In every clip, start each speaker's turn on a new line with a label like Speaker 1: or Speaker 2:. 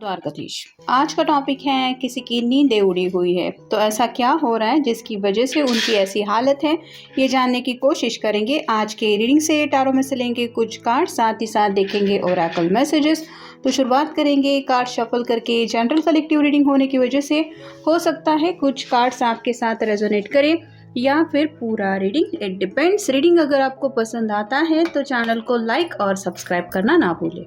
Speaker 1: द्वारकाधीश। आज का टॉपिक है किसी की नींदें उड़ी हुई है, तो ऐसा क्या हो रहा है जिसकी वजह से उनकी ऐसी हालत है, ये जानने की कोशिश करेंगे। आज के रीडिंग से टारो में से लेंगे कुछ कार्ड, साथ ही साथ देखेंगे ओरेकल मैसेजेस। तो शुरुआत करेंगे कार्ड शफल करके। जनरल कलेक्टिव रीडिंग होने की वजह से हो सकता है कुछ कार्ड्स आपके साथ रेजोनेट करें या फिर पूरा रीडिंग, इट डिपेंड्स। रीडिंग अगर आपको पसंद आता है तो चैनल को लाइक और सब्सक्राइब करना ना भूलें।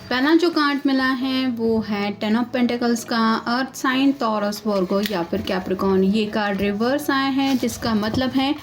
Speaker 1: पहला जो कार्ड मिला है वो है 10 ऑफ पेंटिकल्स का। अर्थ साइन, टॉरस, वर्गो या फिर कैप्रिकॉर्न। ये कार्ड रिवर्स आया है, जिसका मतलब है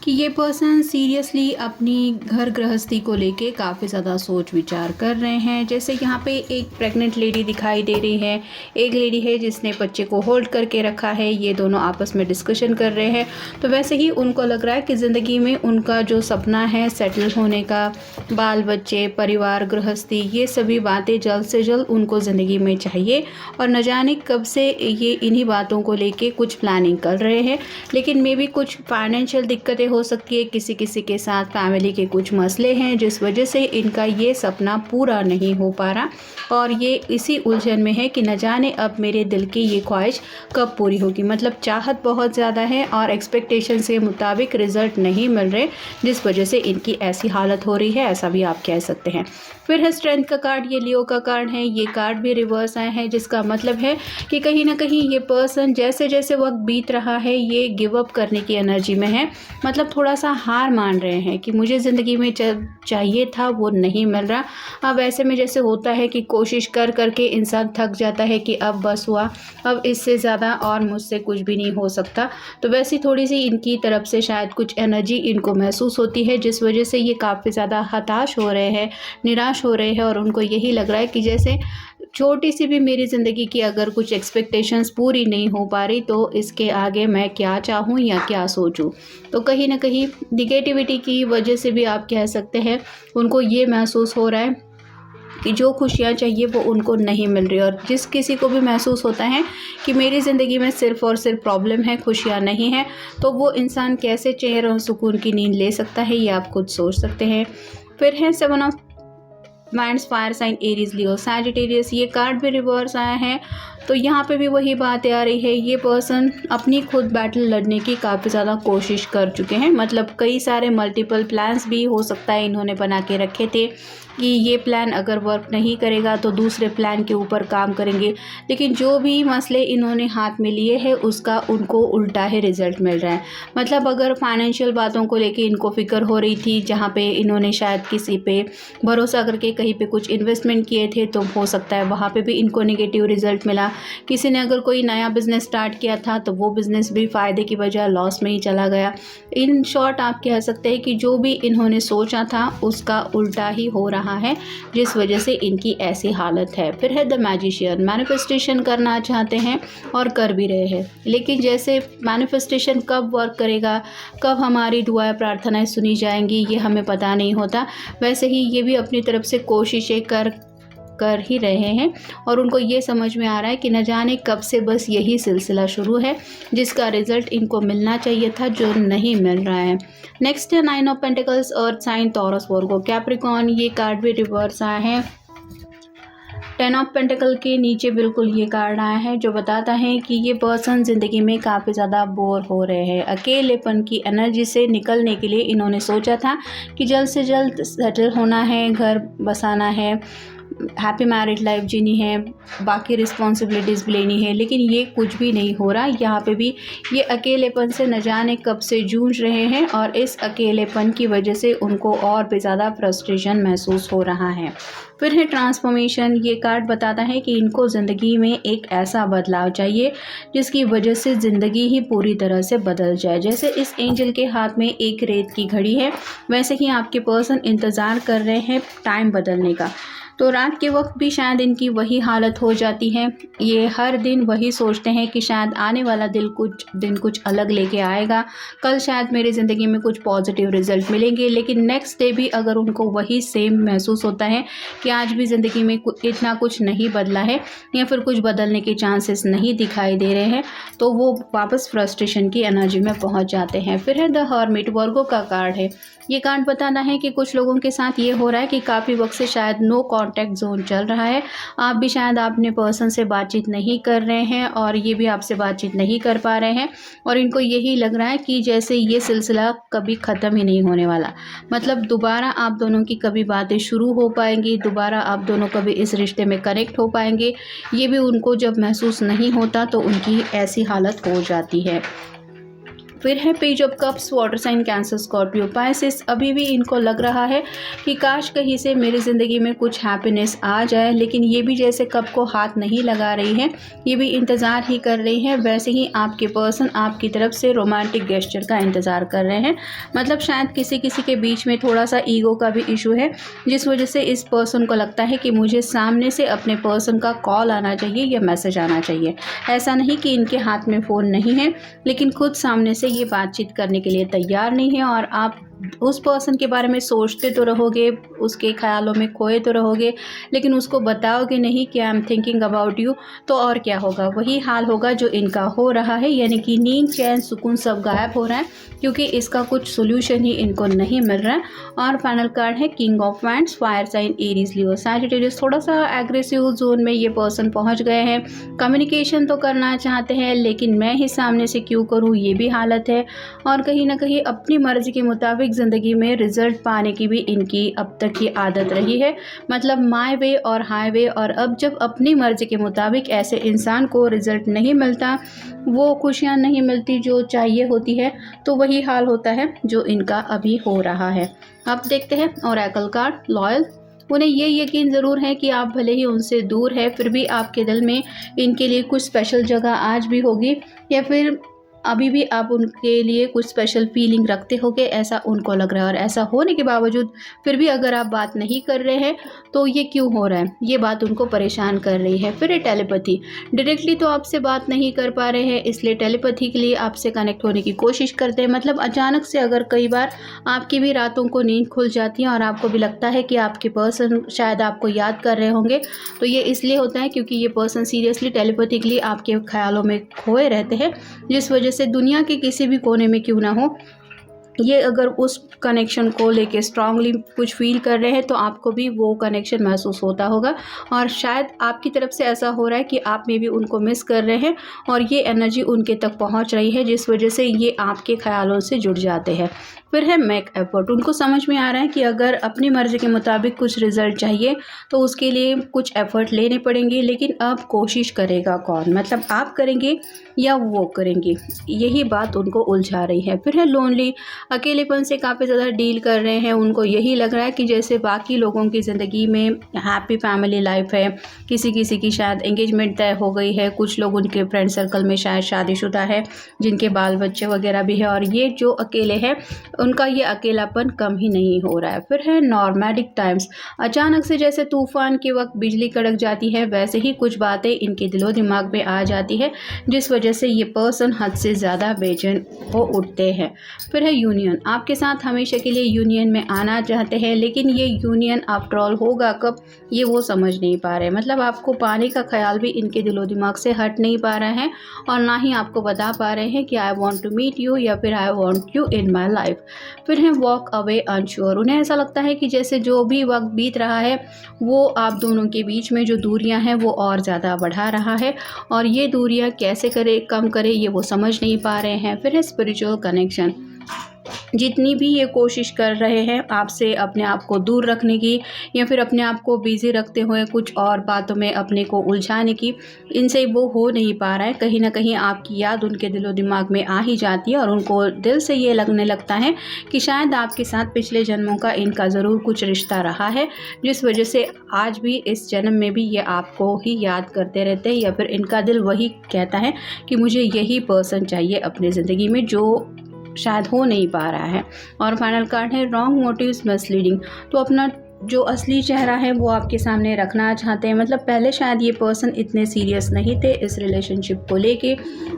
Speaker 1: कि ये पर्सन सीरियसली अपनी घर गृहस्थी को लेके काफ़ी ज़्यादा सोच विचार कर रहे हैं। जैसे यहाँ पे एक प्रेग्नेंट लेडी दिखाई दे रही है, एक लेडी है जिसने बच्चे को होल्ड करके रखा है, ये दोनों आपस में डिस्कशन कर रहे हैं। तो वैसे ही उनको लग रहा है कि ज़िंदगी में उनका जो सपना है सेटल होने का, बाल बच्चे, परिवार, गृहस्थी, ये सभी बातें जल्द से जल्द उनको ज़िंदगी में चाहिए। और न जाने कब से ये इन्हीं बातों को लेके कुछ प्लानिंग कर रहे हैं। लेकिन मे भी कुछ फाइनेंशियल दिक्कतें हो सकती है, किसी किसी के साथ फैमिली के कुछ मसले हैं, जिस वजह से इनका ये सपना पूरा नहीं हो पा रहा। और ये इसी उलझन में है कि न जाने अब मेरे दिल की ये ख्वाहिश कब पूरी होगी। मतलब चाहत बहुत ज़्यादा है और एक्सपेक्टेशन के मुताबिक रिजल्ट नहीं मिल रहे, जिस वजह से इनकी ऐसी हालत हो रही है, ऐसा भी आप कह सकते हैं। फिर है स्ट्रेंथ का कार्ड, ये लियो का कार्ड है। ये कार्ड भी रिवर्स आया है, जिसका मतलब है कि कहीं ना कहीं ये पर्सन जैसे जैसे वक्त बीत रहा है ये गिव अप करने की एनर्जी में है। मतलब थोड़ा सा हार मान रहे हैं कि मुझे ज़िंदगी में चाहिए था वो नहीं मिल रहा। अब ऐसे में जैसे होता है कि कोशिश कर करके इंसान थक जाता है कि अब बस हुआ, अब इससे ज़्यादा और मुझसे कुछ भी नहीं हो सकता। तो वैसी थोड़ी सी इनकी तरफ से शायद कुछ एनर्जी इनको महसूस होती है, जिस वजह से ये काफ़ी ज़्यादा हताश हो रहे हैं, निराश हो रहे हैं। और उनको यही लग रहा है कि जैसे छोटी सी भी मेरी ज़िंदगी की अगर कुछ एक्सपेक्टेशंस पूरी नहीं हो पा रही तो इसके आगे मैं क्या चाहूँ या क्या सोचूं। तो कहीं ना कहीं निगेटिविटी की वजह से भी आप कह सकते हैं उनको ये महसूस हो रहा है कि जो खुशियाँ चाहिए वो उनको नहीं मिल रही। और जिस किसी को भी महसूस होता है कि मेरी ज़िंदगी में सिर्फ़ और सिर्फ प्रॉब्लम है, खुशियाँ नहीं है, तो वो इंसान कैसे चैन और सुकून की नींद ले सकता है, ये आप खुद सोच सकते हैं। फिर है 7 of wands, fire sign, Aries, Leo, Sagittarius. ये कार्ड भी रिवर्स आया है। तो यहाँ पे भी वही बातें आ रही है, ये पर्सन अपनी खुद बैटल लड़ने की काफ़ी ज़्यादा कोशिश कर चुके हैं। मतलब कई सारे मल्टीपल प्लान्स भी हो सकता है इन्होंने बना के रखे थे कि ये प्लान अगर वर्क नहीं करेगा तो दूसरे प्लान के ऊपर काम करेंगे। लेकिन जो भी मसले इन्होंने हाथ में लिए हैं उसका उनको उल्टा ही रिजल्ट मिल रहा है। मतलब अगर फाइनेंशियल बातों को लेके इनको फिक्र हो रही थी, जहाँ पे इन्होंने शायद किसी पे भरोसा करके कहीं पे कुछ इन्वेस्टमेंट किए थे, तो हो सकता है वहाँ पे भी इनको नेगेटिव रिजल्ट मिला। किसी ने अगर कोई नया बिजनेस स्टार्ट किया था तो वो बिजनेस भी फ़ायदे की बजाय लॉस में ही चला गया। इन शॉर्ट आप कह सकते हैं कि जो भी इन्होंने सोचा था उसका उल्टा ही हो रहा है, जिस वजह से इनकी ऐसी हालत है। फिर है द मैजिशियन। मैनिफेस्टेशन करना चाहते हैं और कर भी रहे हैं, लेकिन जैसे मैनिफेस्टेशन कब वर्क करेगा, कब हमारी दुआएं प्रार्थनाएं सुनी जाएंगी, ये हमें पता नहीं होता। वैसे ही ये भी अपनी तरफ से कोशिशें कर ही रहे हैं और उनको ये समझ में आ रहा है कि न जाने कब से बस यही सिलसिला शुरू है, जिसका रिजल्ट इनको मिलना चाहिए था जो नहीं मिल रहा है। नेक्स्ट है 9 of pentacles, earth sign, Taurus, Virgo, Capricorn. ये कार्ड भी रिवर्स आया है। 10 ऑफ पेंटिकल के नीचे बिल्कुल ये कार्ड आया है जो बताता है कि ये पर्सन ज़िंदगी में काफ़ी ज़्यादा बोर हो रहे हैं। अकेलेपन की एनर्जी से निकलने के लिए इन्होंने सोचा था कि जल्द से जल्द सेटल होना है, घर बसाना है, हैप्पी मैरिड लाइफ जीनी है, बाकी रिस्पॉन्सिबिलिटीज़ भी लेनी है, लेकिन ये कुछ भी नहीं हो रहा। यहाँ पे भी ये अकेलेपन से न जाने कब से जूझ रहे हैं और इस अकेलेपन की वजह से उनको और भी ज़्यादा फ्रस्ट्रेशन महसूस हो रहा है। फिर है ट्रांसफॉर्मेशन। ये कार्ड बताता है कि इनको ज़िंदगी में एक ऐसा बदलाव चाहिए जिसकी वजह से ज़िंदगी ही पूरी तरह से बदल जाए। जैसे इस एंजल के हाथ में एक रेत की घड़ी है, वैसे ही आपके पर्सन इंतज़ार कर रहे हैं टाइम बदलने का। तो रात के वक्त भी शायद इनकी वही हालत हो जाती है। ये हर दिन वही सोचते हैं कि शायद आने वाला दिन कुछ अलग लेके आएगा, कल शायद मेरी ज़िंदगी में कुछ पॉजिटिव रिजल्ट मिलेंगे, लेकिन नेक्स्ट डे भी अगर उनको वही सेम महसूस होता है कि आज भी ज़िंदगी में इतना कुछ नहीं बदला है या फिर कुछ बदलने के चांसेस नहीं दिखाई दे रहे हैं, तो वो वापस फ्रस्ट्रेशन की एनर्जी में पहुंच जाते हैं। फिर है द हर्मिट, वर्गो का कार्ड है। ये कार्ड बताना है कि कुछ लोगों के साथ ये हो रहा है कि काफ़ी वक्त से शायद नो कांटेक्ट जोन चल रहा है। आप भी शायद अपने पर्सन से बातचीत नहीं कर रहे हैं और ये भी आपसे बातचीत नहीं कर पा रहे हैं और इनको यही लग रहा है कि जैसे ये सिलसिला कभी ख़त्म ही नहीं होने वाला। मतलब दोबारा आप दोनों की कभी बातें शुरू हो पाएंगी, दोबारा आप दोनों कभी इस रिश्ते में कनेक्ट हो पाएंगे, ये भी उनको जब महसूस नहीं होता तो उनकी ऐसी हालत हो जाती है। फिर है page of cups, water sign, Cancer, Scorpio, Pisces. अभी भी इनको लग रहा है कि काश कहीं से मेरी ज़िंदगी में कुछ हैप्पीनेस आ जाए, लेकिन ये भी जैसे कप को हाथ नहीं लगा रही है, ये भी इंतज़ार ही कर रही है। वैसे ही आपके पर्सन आपकी तरफ से रोमांटिक गेस्चर का इंतज़ार कर रहे हैं। मतलब शायद किसी के बीच में थोड़ा सा ईगो का भी इशू है, जिस वजह से इस पर्सन को लगता है कि मुझे सामने से अपने पर्सन का कॉल आना चाहिए या मैसेज आना चाहिए। ऐसा नहीं कि इनके हाथ में फ़ोन नहीं है, लेकिन खुद सामने से ये बातचीत करने के लिए तैयार नहीं है और आप उस पर्सन के बारे में सोचते तो रहोगे, उसके ख्यालों में खोए तो रहोगे, लेकिन उसको बताओगे नहीं कि I am thinking about you, तो और क्या होगा, वही हाल होगा जो इनका हो रहा है। यानी कि नींद, चैन, सुकून सब गायब हो रहा है क्योंकि इसका कुछ सोल्यूशन ही इनको नहीं मिल रहा है। और फाइनल कार्ड है king of wands, fire sign, Aries, Leo, Sagittarius. थोड़ा सा एग्रेसिव जोन में ये पर्सन पहुंच गए हैं। कम्युनिकेशन तो करना चाहते हैं, लेकिन मैं ही सामने से क्यों करूं, ये भी हालत है। और कहीं ना कहीं अपनी मर्जी के मुताबिक ज़िंदगी में रिजल्ट पाने की भी इनकी अब तक की आदत रही है। मतलब माय वे और हाईवे, और अब जब अपनी मर्जी के मुताबिक ऐसे इंसान को रिजल्ट नहीं मिलता, वो खुशियाँ नहीं मिलती जो चाहिए होती है, तो वही हाल होता है जो इनका अभी हो रहा है। अब देखते हैं ओरेकल कार्ड, लॉयल। उन्हें ये यकीन ज़रूर है कि आप भले ही उनसे दूर है, फिर भी आपके दिल में इनके लिए कुछ स्पेशल जगह आज भी होगी, या फिर अभी भी आप उनके लिए कुछ स्पेशल फीलिंग रखते होगे, ऐसा उनको लग रहा है। और ऐसा होने के बावजूद फिर भी अगर आप बात नहीं कर रहे हैं तो ये क्यों हो रहा है, ये बात उनको परेशान कर रही है। फिर टेलीपैथी, डायरेक्टली तो आपसे बात नहीं कर पा रहे हैं, इसलिए टेलीपैथी के लिए आपसे कनेक्ट होने की कोशिश करते हैं। मतलब अचानक से अगर कई बार आपकी भी रातों को नींद खुल जाती है और आपको भी लगता है कि आपके पर्सन शायद आपको याद कर रहे होंगे, तो ये इसलिए होता है क्योंकि ये पर्सन सीरियसली टेलीपैथिकली आपके ख्यालों में खोए रहते हैं, जिस वजह से दुनिया के किसी भी कोने में क्यों ना हो, ये अगर उस कनेक्शन को लेके स्ट्रांगली कुछ फील कर रहे हैं तो आपको भी वो कनेक्शन महसूस होता होगा। और शायद आपकी तरफ से ऐसा हो रहा है कि आप में भी उनको मिस कर रहे हैं और ये एनर्जी उनके तक पहुंच रही है, जिस वजह से ये आपके ख्यालों से जुड़ जाते हैं। फिर है मेक एफर्ट, उनको समझ में आ रहा है कि अगर अपनी मर्ज़ी के मुताबिक कुछ रिज़ल्ट चाहिए तो उसके लिए कुछ एफ़र्ट लेने पड़ेंगे, लेकिन अब कोशिश करेगा कौन, मतलब आप करेंगे या वो करेंगे, यही बात उनको उलझा रही है। फिर है लोनली, अकेलेपन से काफ़ी ज़्यादा डील कर रहे हैं। उनको यही लग रहा है कि जैसे बाकी लोगों की ज़िंदगी में हैप्पी फैमिली लाइफ है, किसी की शायद एंगेजमेंट तय हो गई है, कुछ लोग उनके फ्रेंड सर्कल में शायद शादीशुदा है जिनके बाल बच्चे वगैरह भी है, और ये जो अकेले हैं उनका ये अकेलापन कम ही नहीं हो रहा है। फिर है नॉर्मैटिक टाइम्स, अचानक से जैसे तूफान के वक्त बिजली कड़क जाती है, वैसे ही कुछ बातें इनके दिलो दिमाग में आ जाती है, जिस वजह से ये पर्सन हद से ज़्यादा बेचैन हो उठते हैं। फिर है यूनियन, आपके साथ हमेशा के लिए यूनियन में आना चाहते हैं, लेकिन ये यूनियन आफ्टर ऑल होगा कब, ये वो समझ नहीं पा रहे। मतलब आपको पाने का ख्याल भी इनके दिलो दिमाग से हट नहीं पा रहा है, और ना ही आपको बता पा रहे हैं कि I want to meet you या फिर I want you in my life. फिर है वॉक अवे अनश्योर, उन्हें ऐसा लगता है कि जैसे जो भी वक्त बीत रहा है वो आप दोनों के बीच में जो दूरियां हैं वो और ज़्यादा बढ़ा रहा है, और ये दूरियां कैसे करे, कम करे, ये वो समझ नहीं पा रहे हैं। फिर है स्पिरिचुअल कनेक्शन, जितनी भी ये कोशिश कर रहे हैं आपसे अपने आप को दूर रखने की या फिर अपने आप को बिज़ी रखते हुए कुछ और बातों में अपने को उलझाने की, इनसे वो हो नहीं पा रहा है। कहीं न कहीं आपकी याद उनके दिलो-दिमाग में आ ही जाती है और उनको दिल से ये लगने लगता है कि शायद आपके साथ पिछले जन्मों का इनका ज़रूर कुछ रिश्ता रहा है, जिस वजह से आज भी इस जन्म में भी ये आपको ही याद करते रहते हैं या फिर इनका दिल वही कहता है कि मुझे यही पर्सन चाहिए अपनी ज़िंदगी में, जो शायद हो नहीं पा रहा है। और फाइनल कार्ड है रॉन्ग मोटिव्स मिसलीडिंग। तो अपना जो असली चेहरा है वो आपके सामने रखना चाहते हैं, मतलब पहले शायद ये पर्सन इतने सीरियस नहीं थे इस रिलेशनशिप को लेके।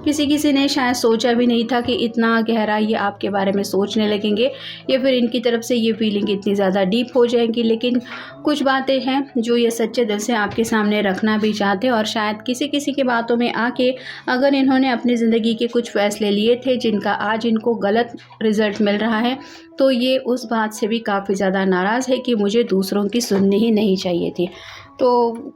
Speaker 1: किसी ने शायद सोचा भी नहीं था कि इतना गहरा ये आपके बारे में सोचने लगेंगे या फिर इनकी तरफ से ये फीलिंग इतनी ज़्यादा डीप हो जाएंगी। लेकिन कुछ बातें हैं जो ये सच्चे दिल से आपके सामने रखना भी चाहते हैं और शायद किसी की बातों में आके अगर इन्होंने अपनी ज़िंदगी के कुछ फ़ैसले लिए थे जिनका आज इनको गलत रिज़ल्ट मिल रहा है, तो ये उस बात से भी काफ़ी ज़्यादा नाराज़ है कि मुझे दूसरों की सुननी ही नहीं चाहिए थी। तो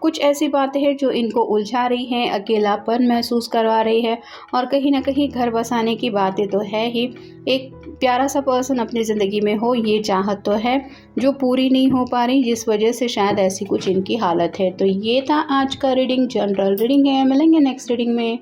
Speaker 1: कुछ ऐसी बातें हैं जो इनको उलझा रही हैं, अकेलापन महसूस करवा रही है और कहीं न कहीं घर बसाने की बातें तो है ही। एक प्यारा सा पर्सन अपनी ज़िंदगी में हो ये चाहत तो है, जो पूरी नहीं हो पा रही, जिस वजह से शायद ऐसी कुछ इनकी हालत है। तो ये था आज का रीडिंग, जनरल रीडिंग है। मिलेंगे नेक्स्ट रीडिंग में।